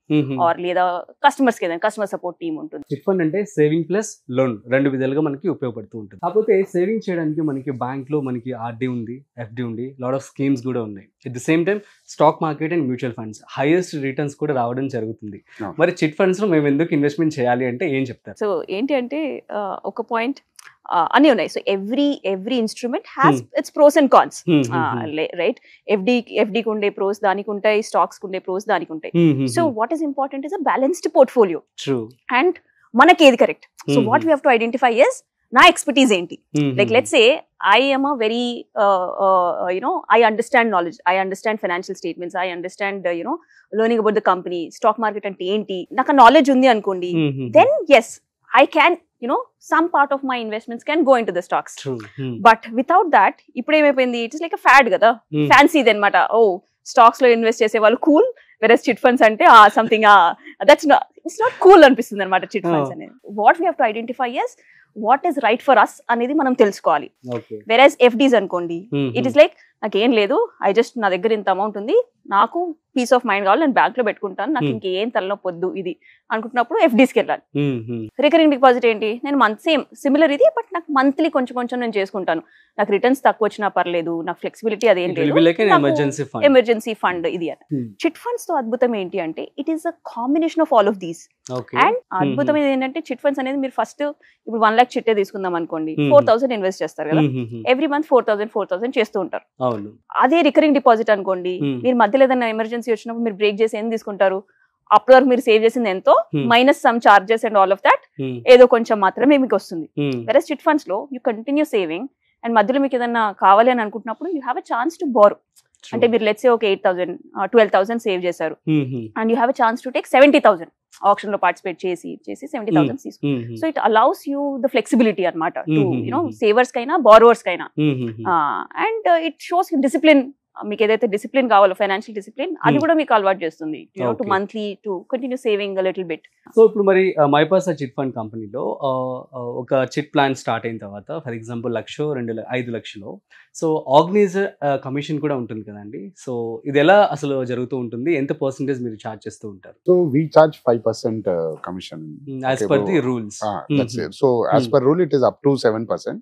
Or లేదా కస్టమర్స్ కి ఏదైనా కస్టమర్ సపోర్ట్ టీమ్ ఉంటుంది. చిట్ ఫండ్ అంటే సేవింగ్ ప్లస్ లోన్ రెండు విధాలుగా మనకి ఉపయోగపడుతూ ఉంటుంది. కాకపోతే సేవింగ్ చేయడానికి మనకి బ్యాంక్ లో మనకి ఆర్డీ ఉంది, ఎఫ్డి ఉంది, లాట్ ఆఫ్ స్కీమ్స్ కూడా ఉన్నాయి. At the same time stock market and mutual funds highest returns కూడా రావడం జరుగుతుంది. మరి చిట్ ఫండ్స్ లో మేము ఎందుకు ఇన్వెస్ట్మెంట్ చేయాలి అంటే ఏం చెప్తారు? సో ఏంటి అంటే ఒక పాయింట్ అన్నీ ఉన్నాయి. So every instrument has its pros and cons, right? ఎఫ్డీకి ఉండే ప్రోస్ దానికి ఉంటాయి, స్టాక్స్ కి ఉండే ప్రోస్ దానికి ఉంటాయి. So what is important is a balanced portfolio. And మనకి ఏది correct? So what we have to identify is నా ఎక్స్పర్టీస్ ఏంటి. Like let's say I am a very I understand knowledge, I understand financial statements, I understand learning about the company, stock market ante enti naka knowledge undi ankondi, then yes I can some part of my investments can go into the stocks. But without that ippudu emayipoyindi, it is like a fad kada, fancy anamata. Oh, stocks lo invest chese vallu cool, whereas chit funds ante something that's not, it's not cool anpistundi anamata chit funds anedi. What we have to identify is what is right for us అనేది మనం తెలుసుకోవాలి. వెరాజ్ FDs అనుకోండి, it is like నాకేం లేదు, నా దగ్గర ఇంత అమౌంట్ ఉంది, నాకు పీస్ ఆఫ్ మైండ్ కావాలి, నేను బ్యాంక్ లో పెట్టుకుంటాను, నాకు ఇంకేం తలనొప్పి వద్దు ఇది అనుకుంటున్నప్పుడు ఎఫ్డీస్కి వెళ్ళాలి. రికరింగ్ డిపాజిట్ ఏంటి, నేను సిమిలర్ ఇది, బట్ నాకు మంత్లీ కొంచెం కొంచెం నేను చేసుకుంటాను, నాకు రిటర్న్స్ తక్కువ వచ్చినా పర్లేదు, నాకు ఫ్లెక్సిబిలిటీ అదేం లేదు, ఎమర్జెన్సీ ఫండ్ ఇది అని. చిట్ ఫండ్స్ తో అద్భుతం ఏంటి అంటే it is a combination of all of these. And అద్భుతం ఏంటంటే చిట్ ఫండ్స్ అనేది మీరు ఫస్ట్ ఇప్పుడు 1 lakh చిట్టే తీసుకుందాం అనుకోండి, 4,000 ఇన్వెస్ట్ చేస్తారు కదా, ఎవ్రీ మంత్ 4,000 చేస్తూ ఉంటారు. అదే రికరింగ్ డిపాజిట్ అనుకోండి, మీరు మధ్యలో ఏదైనా ఎమర్జెన్సీ వచ్చినప్పుడు మీరు బ్రేక్ చేసి ఏం తీసుకుంటారు, అప్పటి వరకు మీరు సేవ్ చేసింది ఎంతో minus some charges and all of that ఏదో కొంచెం మాత్రమే మీకు వస్తుంది. వెరస్ చిట్ ఫండ్స్ లో యూ కంటిన్యూ సేవింగ్ అండ్ మధ్యలో మీకు ఏదైనా కావాలి అని అనుకుంటున్నప్పుడు you have a chance to borrow. అంటే మీరు లెట్స్ సే ఒక 8,000 12,000 సేవ్ చేశారు and you have a chance to take 70,000 option లో పార్టిసిపేట్ చేసి 70,000 తీసుకుంటారు. So it allows you the flexibility అనమాట టు సేవర్స్ కైనా బారోవర్స్ కైనా. అండ్ ఇట్ షోస్ డిసిప్లిన్, మీకు ఏదైతే డిసిప్లిన్ కావాలో ఫైనాన్షియల్ డిసిప్లిన్ అది కూడా మీకు అలవాటు చేస్తుంది to monthly to continue saving a little bit. So ఇప్పుడు మరి మైపాసా చిట్ ఫండ్ కంపెనీలో ఒక చిట్ ప్లాన్ స్టార్ట్ అయిన తర్వాత ఫర్ ఎగ్జాంపుల్ 1,00,000 5 లక్షలు, సో ఆర్గనైజర్ కమిషన్ కూడా ఉంటుంది కదండి. సో ఇది ఎలా అసలు జరుగుతూ ఉంటుంది, ఎంత పర్సెంటేజ్ మీరు ఛార్జ్ చేస్తూ ఉంటారు? So we charge 5% commission as per the rules. So as per rule it is up to 7%.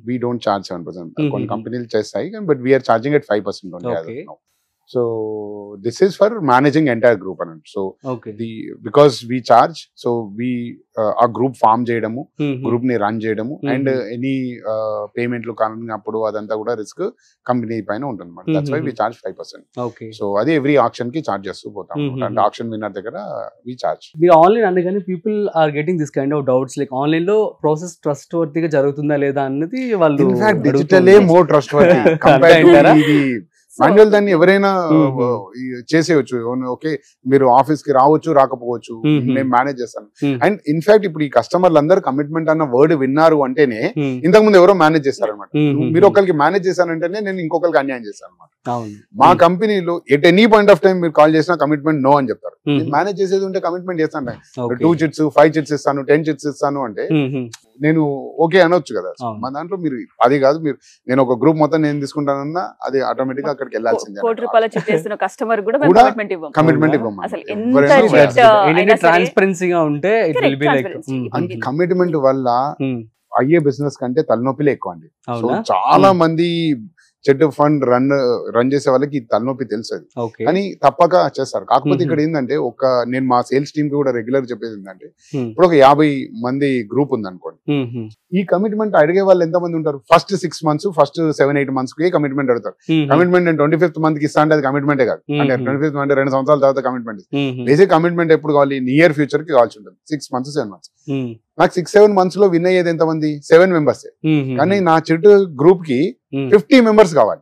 We don't charge 7%. కొన్ని కంపెనీలు చేస్తాయి but we are charging at 5% only. So this is for managing entire group అన్నట్టు. So okay. Because we charge, so we ఆ group form చేయడము, group ని run చేయడము, and any పేమెంట్లు కానప్పుడు అదంతా కూడా రిస్క్ కంపెనీ పైన ఉంటుంది అనమాట. That's why we charge 5%. Okay. So అది ఎవ్రీ ఆప్షన్ కి చార్జ్ చేస్తూ పోతాం. అంటే ఆప్షన్ విన్నర్ దగ్గర వి చార్జ్. మీరు ఆన్లైన్ అనగానే people are getting this kind of doubts, like online లో ప్రాసెస్ ట్రస్ట్ వర్తీగా జరుగుతుందా లేదా అన్నది వాళ్ళు ఇన్ఫాక్ట్ డిజిటలే more trustworthy compare to ఇది మాన్యువల్. దాన్ని ఎవరైనా చేసేయచ్చు. ఓకే, మీరు ఆఫీస్ కి రావచ్చు, రాకపోవచ్చు, నేను మేనేజ్ చేస్తాను. అండ్ ఇన్ఫాక్ట్ ఇప్పుడు ఈ కస్టమర్లు అందరూ కమిట్మెంట్ అన్న వర్డ్ విన్నారు అంటేనే ఇంతకు ముందు ఎవరో మేనేజ్ చేస్తారనమాట. మీరు ఒకరికి మేనేజ్ చేశానంటేనే నేను ఇంకొకరికి అన్యాయం చేశాను అనమాట. మా కంపెనీలో at any point of time మీరు కాల్ చేసినా కమిట్మెంట్ నో అని చెప్తారు. మేనేజ్ చేసేది ఉంటే కమిట్మెంట్ చేస్తాను. 2 చిట్స్ 5 చిట్స్ ఇస్తాను, 10 చిట్స్ ఇస్తాను అంటే నేను ఓకే అనొచ్చు కదా. మా దాంట్లో మీరు అది కాదు, మీరు నేను ఒక గ్రూప్ మొత్తం నేను తీసుకుంటానన్నా అది ఆటోమేటిక్ గా అక్కడికి వెళ్ళాల్సిందే. ₹1,00,000 కస్టమర్ కూడా కమిట్మెంట్ ఇవ్వం. ట్రాన్స్పరెన్సీగా ఉంటే it will be like commitment వల్ల అయ్యే బిజినెస్ కంటే తలనొప్పిలే ఎక్కువ అండి. సో చాలా మంది చెట్టు ఫండ్ రన్ చేసే వాళ్ళకి తలనొప్పి తెలుసు, కానీ తప్పక చేస్తారు. కాకపోతే ఇక్కడ ఏంటంటే నేను మా సేల్స్ టీమ్ కి కూడా రెగ్యులర్ చెప్పేది ఏంటంటే, ఇప్పుడు ఒక 50 మంది గ్రూప్ ఉంది అనుకోండి, ఈ కమిట్మెంట్ అడిగే వాళ్ళు ఎంత మంది ఉంటారు? ఫస్ట్ 6 months, ఫస్ట్ 7-8 months కి కమిట్మెంట్ అడుగుతారు. కమిట్మెంట్ నేను 25th month కి ఇస్తా అంటే అది కమిట్మెంటే కాదు. అంటే 25th అంటే 2 సంవత్సరాల తర్వాత కమిట్మెంట్. బేసిక్ కమిట్మెంట్ ఎప్పుడు కావాలి? నియర్ ఫ్యూచర్ కి కావాల్సి ఉంటుంది. 6 months 7 months. నాకు 6-7 months లో విన్ అయ్యేది ఎంతమంది? 7 members. కానీ నా చెట్టు గ్రూప్ కి 50 members కావాలి.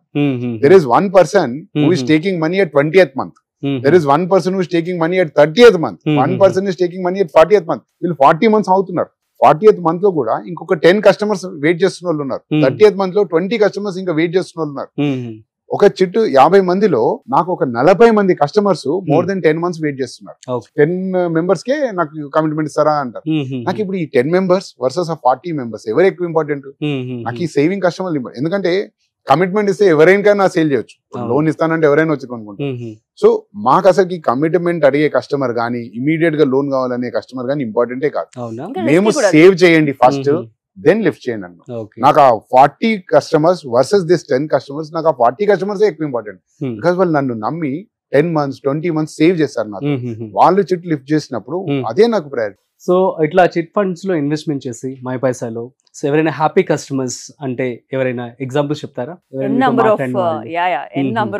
There is one person who is taking money at 20th month. There is one person who is taking money at 30th month. One person is taking money at 40th month. వీళ్ళు 40 months అవుతున్నారు. 40th month లో కూడా ఇంకొక 10 customers wait చేస్తున్న వాళ్ళు ఉన్నారు. 30th month లో 20 customers ఇంకా వెయిట్ చేస్తున్న వాళ్ళు ఉన్నారు. ఒక చిట్టు 50 మందిలో నాకు ఒక 40 మంది customers more than 10 months wait చేస్తున్నారు. 10 members కే నాకు కమిట్మెంట్ ఇస్తారా అంటారు. నాకు ఇప్పుడు ఈ 10 members వర్సెస్ 40 members ఎవరు ఎక్కువ ఇంపార్టెంట్? నాకు ఈ సేవింగ్ కస్టమర్లు ఇంపార్టెంట్. ఎందుకంటే కమిట్మెంట్ ఇస్తే ఎవరైనా సేల్ చేయొచ్చు. లోన్ ఇస్తానంటే ఎవరైనా వచ్చి కొనుక్కుంటారు. సో మాకు అసలు కమిట్మెంట్ అడిగే కస్టమర్ గానీ, ఇమీడియట్ గా లోన్ కావాలనే కస్టమర్ గానీ ఇంపార్టెంటే కాదు. మేము సేవ్ చేయండి ఫస్ట్, దెన్ లిఫ్ట్ చేయండి అన్న. నాకు ఆ 40 customers వర్సెస్ దిస్ 10 customers, నాకు ఆ 40 customers ఎక్కువ ఇంపార్టెంట్. బికాస్ వాళ్ళు నన్ను నమ్మి 10 months 20 months సేవ్ చేస్తారు నాకు. వాళ్ళు చిట్ లిఫ్ట్ చేసినప్పుడు అదే నాకు ప్రయారిటీ. సో ఇట్లా చిట్ ఫండ్స్ లో ఇన్వెస్ట్మెంట్ చేసి మై పైసాలో సో ఎవరైనా హ్యాపీ కస్టమర్స్ అంటే ఎవరైనా ఎగ్జాంపుల్స్ చెప్తారా? number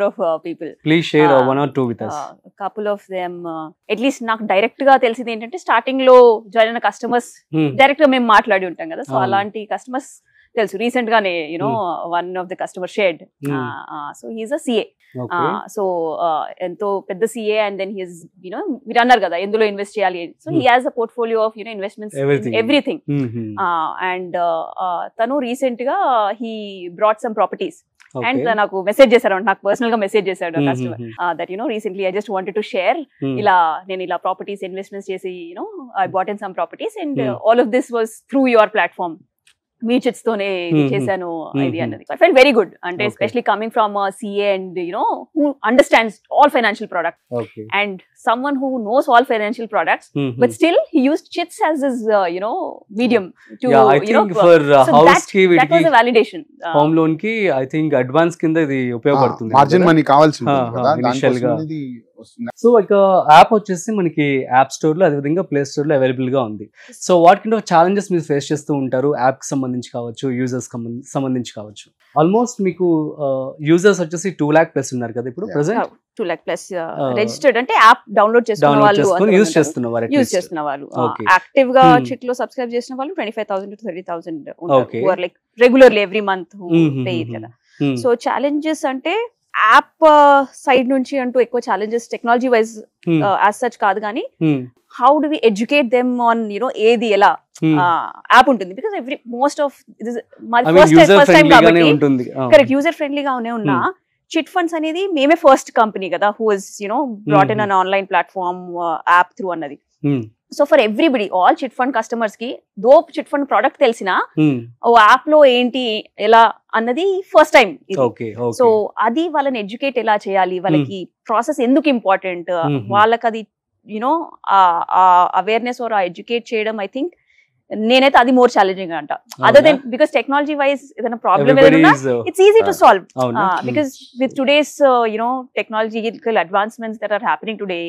of people. Please share 1 or 2 with us. Couple of them. At least నాకు డైరెక్ట్ గా తెలిసింది ఏంటంటే, స్టార్టింగ్ లో జాయిన్ అయిన కస్టమర్స్ డైరెక్ట్ గా మేము మాట్లాడి ఉంటాం కదా. సో అలాంటి కస్టమర్స్ తెలుసు. రీసెంట్ గానే one of the customer shared. So he is a CA. So ఎంతో పెద్ద CA, and then he is మీరు అన్నారు కదా ఎందులో ఇన్వెస్ట్ చేయాలి. So he has a portfolio of investments, everything. And తను రీసెంట్ గా he brought some properties. And నాకు మెసేజ్ చేశారు, నాకు పర్సనల్ గా మెసేజ్ చేశాడు customer that recently I just wanted to share, ఇలా నేను ఇలా ప్రాపర్టీస్ ఇన్వెస్ట్మెంట్స్ చేసి I bought in some properties and all of this was through your platform. Me chits తోనే ఇది చేశాను ఇది అన్నది. I felt very good. అంటే especially coming from CA and who understands all financial products, and someone who knows all financial products, but still he used chits as his medium to I think for house ki that was a validation. Home loan ki I think advance kinda ఇది ఉపయోగపడుతుంది. Margin money కావాల్సింది కదా initial గా. So ఇక app వచ్చేసి మనకి app store లో, అదేవిధంగా ప్లే స్టోర్ లో అవైలబుల్ గా ఉంది. So what kind of challenges మీరు ఫేస్ చేస్తూ ఉంటారు? యాప్ కి సంబంధించి కావచ్చు, యూజర్స్ సంబంధించి కావచ్చు. ఆల్మోస్ట్ మీకు యూజర్స్ వచ్చేసి 2 lakh plus ఉన్నారు కదా ఇప్పుడు ప్రెసెంట్. 2 lakh plus రిజిస్టర్డ్ అంటే యాప్ డౌన్లోడ్ చేసుకున్న వాళ్ళు, యూజ్ చేస్తున్న వాళ్ళు, యాక్టివ్ గా చిట్ లో సబ్స్క్రైబ్ చేసిన వాళ్ళు 25,000 to 30,000 ఉంటారు. who are like regularly every month who pay it కదా. సో ఛాలెంజెస్ అంటే యాప్ సైడ్ నుంచి అంటూ ఎక్కువ challenges technology wise as such కాదు, కానీ how do we educate them on ఏది ఎలా యాప్ ఉంటుంది. Because most of first time కాబట్టి కరెక్ట్ యూజర్ ఫ్రెండ్లీగా ఉన్నా చిట్ ఫండ్స్ అనేది మేమే ఫస్ట్ కంపెనీ కదా who is brought in an online platform app through అన్నది. So for everybody, all chit fund customers కి దో చిట్ ఫండ్ ప్రొడక్ట్ తెలిసినా ఓ app లో ఏంటి ఎలా అన్నది ఫస్ట్ టైం. సో అది వాళ్ళని ఎడ్యుకేట్ ఎలా చేయాలి, వాళ్ళకి ప్రాసెస్ ఎందుకు ఇంపార్టెంట్, వాళ్ళకి అది అవేర్నెస్ ఆర్ ఎడ్యుకేట్ చేయడం ఐ థింక్ నేనైతే అది మోర్ ఛాలెంజింగ్ అంట. Other than because technology wise ఏదైనా ప్రాబ్లమ్ ఏదైనా it's easy to solve because with today's technological advancements that are happening today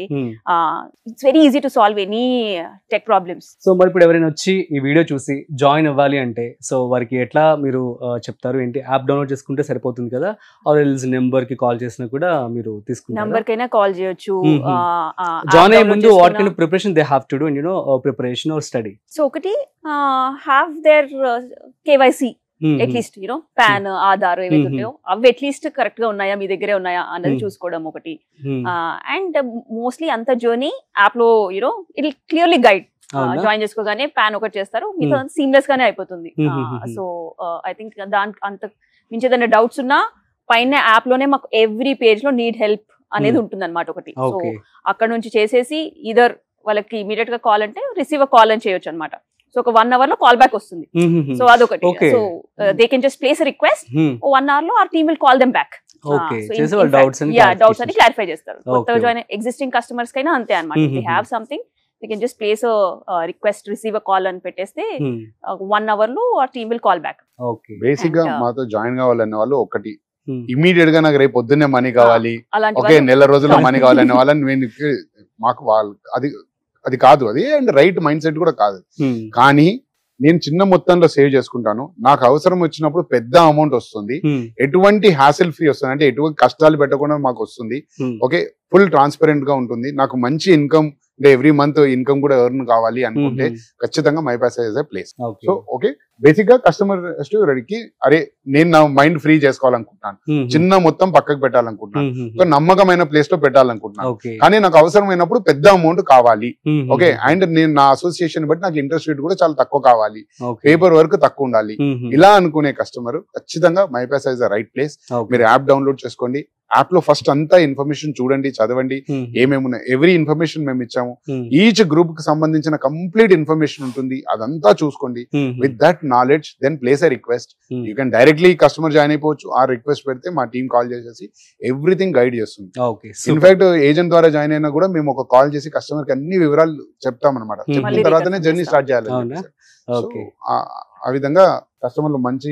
it's very easy to solve any tech problems. So మరి ఇప్పుడు ఎవరైనా వచ్చి ఈ వీడియో చూసి join అవ్వాలి అంటే సో వారికి ఎట్లా మీరు చెప్తారు ఏంటి? యాప్ డౌన్లోడ్ చేసుకుంటే సరిపోతుంది కదా, ఆర్ ఎల్స్ నెంబర్ కి కాల్ చేసినా కూడా మీరు తీసుకుంటారు? నంబర్ కైనా కాల్ చేయొచ్చు. జాయిన్ అయ్యే ముందు what kind of preparation they have to do, you know, preparation or study? So ఒకటి have their KYC at least PAN, Aadhaar ఏవైతే ఉంటాయో అవి అట్లీస్ట్ కరెక్ట్ గా ఉన్నాయా, మీ దగ్గరే ఉన్నాయా అన్నది చూసుకోవడం ఒకటి. అండ్ మోస్ట్లీ అంత జర్నీ యాప్ లో ఇట్ క్లియర్లీ గైడ్. జాయిన్ చేసుకోగానే పాన్ ఒకటి చేస్తారు, మీతో సీమ్లెస్ గానే అయిపోతుంది. సో ఐ థింక్ దాని అంత మించేదన్న డౌట్స్ ఉన్నా పైన యాప్ లోనే మాకు ఎవ్రీ పేజ్ లో నీడ్ హెల్ప్ అనేది ఉంటుంది అనమాట ఒకటి. సో అక్కడ నుంచి చేసేసి ఇదర్ వాళ్ళకి ఇమీడియట్ గా కాల్ అంటే రిసీవ్ కాల్ అని చేయొచ్చు అనమాట. సో ఒక 1 hour లో కాల్ బ్యాక్ వస్తుంది. సో అదొకటి. So they can just place request, 1 hour లో our team will call them back. Doubts అని క్లారిఫై చేస్తారు. కొత్తగా జాయిన్ ఎగ్జిస్టింగ్ కస్టమర్స్ కైనా అంతే అనమాట. They have something, they can just place request, receive call అని పెట్టేస్తే 1 hour లో our team will call back. Basic గా మాతో జాయిన్ కావాలనే వాళ్ళు ఒకటి ఇమీడియట్ గా నాకు రేపు పొద్దున్నే మనీ కావాలి, ఓకే నెల రోజుల్లో మనీ కావాలనే వాళ్ళని మాకు వాళ్ళు అది కాదు, అది అండ్ రైట్ మైండ్ సెట్ కూడా కాదు. కానీ నేను చిన్న మొత్తంలో సేవ్ చేసుకుంటాను, నాకు అవసరం వచ్చినప్పుడు పెద్ద అమౌంట్ వస్తుంది, ఎటువంటి హ్యాసిల్ ఫ్రీ వస్తుంది, అంటే ఎటువంటి కష్టాలు పెట్టకుండా మాకు వస్తుంది. ఓకే, ఫుల్ ట్రాన్స్పరెంట్ గా ఉంటుంది, నాకు మంచి ఇన్కమ్, అంటే ఎవ్రీ మంత్ ఇన్కమ్ కూడా ఎర్న్ కావాలి అనుకుంటే ఖచ్చితంగా Mypaisa is a place. So okay, basic గా కస్టమర్ రెడీకి అరే నేను నా మైండ్ ఫ్రీ చేసుకోవాలనుకుంటున్నాను, చిన్న మొత్తం పక్కకు పెట్టాలనుకుంటున్నాను, ఒక నమ్మకమైన ప్లేస్ లో పెట్టాలనుకుంటున్నాను, కానీ నాకు అవసరమైనప్పుడు పెద్ద అమౌంట్ కావాలి. ఓకే, అండ్ నేను నా అసోసియేషన్ బట్టి నాకు ఇంట్రెస్ట్ రేట్ కూడా చాలా తక్కువ కావాలి, పేపర్ వర్క్ తక్కువ ఉండాలి, ఇలా అనుకునే కస్టమర్ ఖచ్చితంగా Mypaisa is the right place. మీరు యాప్ డౌన్లోడ్ చేసుకోండి, యాప్ లో ఫస్ట్ అంతా ఇన్ఫర్మేషన్ చూడండి, చదవండి, ఏమేమి ఉన్నాయి, ఎవ్రీ ఇన్ఫర్మేషన్ మేము ఇచ్చాము, ఈచ్ గ్రూప్ కి సంబంధించిన కంప్లీట్ ఇన్ఫర్మేషన్ ఉంటుంది, అదంతా చూసుకోండి. With that knowledge then place a request. You can directly customer join అయిపోవచ్చు, ఆ రిక్వెస్ట్ పెడితే మా టీం కాల్ చేసేసి ఎవ్రీథింగ్ గైడ్ చేస్తుంది. ఇన్ఫాక్ట్ ఏజెంట్ ద్వారా జాయిన్ అయినా కూడా మేము ఒక కాల్ చేసి కస్టమర్ కి అన్ని వివరాలు చెప్తాం అనమాట, చెప్పిన తర్వాతనే జర్నీ స్టార్ట్ చేయాలి. ఆ విధంగా కస్టమర్లు మంచి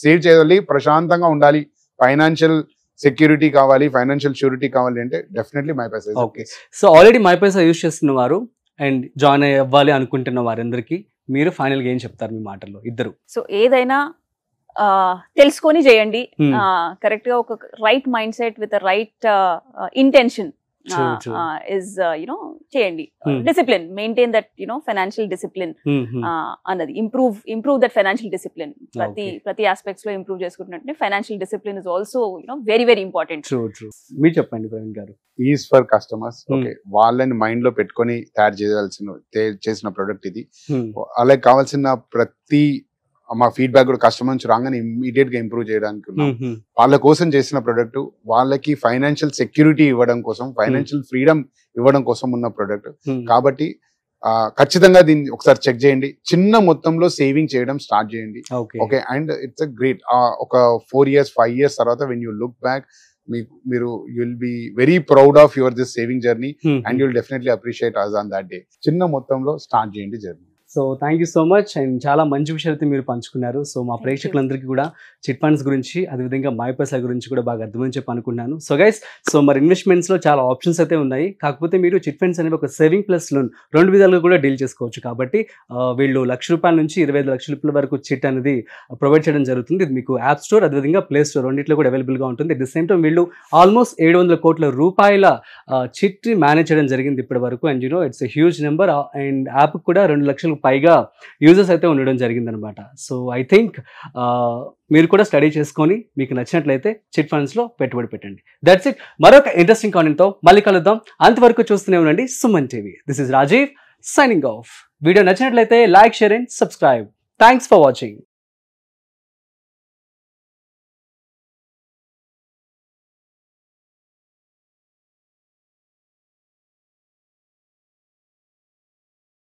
సేవ్ చేయాలి, ప్రశాంతంగా ఉండాలి, ఫైనాన్షియల్ సెక్యూరిటీ కావాలి, ఫైనాన్షియల్ షూరిటీ కావాలి అంటే definitely Mypaisa. Okay, so already Mypaisa use చేస్తున్న వారు అండ్ జాయిన్ అవ్వాలి అనుకుంటున్న వారందరికీ మీరు ఫైనల్ గా ఏం చెప్తారు మీ మాటల్లో ఇద్దరు? సో ఏదైనా తెలుసుకొని చేయండి, కరెక్ట్ గా ఒక right mind set with right intention is చేయండి. Discipline maintain that financial discipline అన్నది ఇంప్రూవ్ దట్ ఫైనాన్షియల్ డిసిప్లిన్. ప్రతి ఆస్పెక్ట్స్ లో ఇంప్రూవ్ చేసుకుంటున్నట్టు financial discipline is also very very important. మీరు చెప్పండి Praveen garu. Is for customers. Okay, వాళ్ళని మైండ్ లో పెట్టుకొని చేసిన ప్రొడక్ట్ ఇది. అలాగే కావాల్సిన ప్రతి మా ఫీడ్బ్యాక్ కూడా కస్టమర్ నుంచి రాగానే ఇమీడియట్ గా ఇంప్రూవ్ చేయడానికి వాళ్ళ కోసం చేసిన ప్రొడక్ట్, వాళ్ళకి ఫైనాన్షియల్ సెక్యూరిటీ ఇవ్వడం కోసం, ఫైనాన్షియల్ ఫ్రీడమ్ ఇవ్వడం కోసం ఉన్న ప్రొడక్ట్. కాబట్టి ఖచ్చితంగా దీన్ని ఒకసారి చెక్ చేయండి, చిన్న మొత్తంలో సేవింగ్ చేయడం స్టార్ట్ చేయండి. Okay, and it's a great. ఒక 4 years 5 years తర్వాత వెన్ యూ లుక్ బ్యాక్ మీరు will be very proud of your this saving journey and you'll definitely appreciate us on that day. చిన్న మొత్తంలో స్టార్ట్ చేయండి journey. So thank you so much and చాలా మంచి విషయాలు అయితే మీరు పంచుకున్నారు. సో మా ప్రేక్షకులందరికీ కూడా చిట్ ఫండ్స్ గురించి అదేవిధంగా మైపాసా గురించి కూడా బాగా అర్థమని చెప్పి అనుకున్నాను. సో గైస్, సో మరి ఇన్వెస్ట్మెంట్స్లో చాలా ఆప్షన్స్ అయితే ఉన్నాయి, కాకపోతే మీరు చిట్ ఫండ్స్ అనేవి ఒక సేవింగ్ ప్లస్ లోన్ 2 విధాలుగా కూడా డీల్ చేసుకోవచ్చు. కాబట్టి వీళ్ళు ₹1,00,000 నుంచి 25 లక్షల వరకు చిట్ అనేది ప్రొవైడ్ చేయడం జరుగుతుంది. ఇది మీకు యాప్ స్టోర్ అదేవిధంగా ప్లే స్టోర్ రెండింటిలో కూడా అవైలబుల్గా ఉంటుంది. అట్ ది సేమ్ టైం వీళ్ళు ఆల్మోస్ట్ 700 కోట్ల రూపాయల చిట్ మేనేజ్ చేయడం జరిగింది ఇప్పటి వరకు. And it's a huge number. And app కూడా 2 లక్షలకు పైగా యూజర్స్ అయితే ఉండడం జరిగిందనమాట. సో ఐ థింక్ మీరు కూడా స్టడీ చేసుకొని మీకు నచ్చినట్లయితే చిట్ ఫండ్స్ లో పెట్టుబడి పెట్టండి. That's it. మరొక ఇంట్రెస్టింగ్ కాంటెంట్ తో మళ్ళీ కలుద్దాం. అంతవరకు చూస్తూనే ఉండండి Suman TV. This is Rajiv signing off. Video నచ్చినట్లయితే like, share and subscribe. Thanks for watching.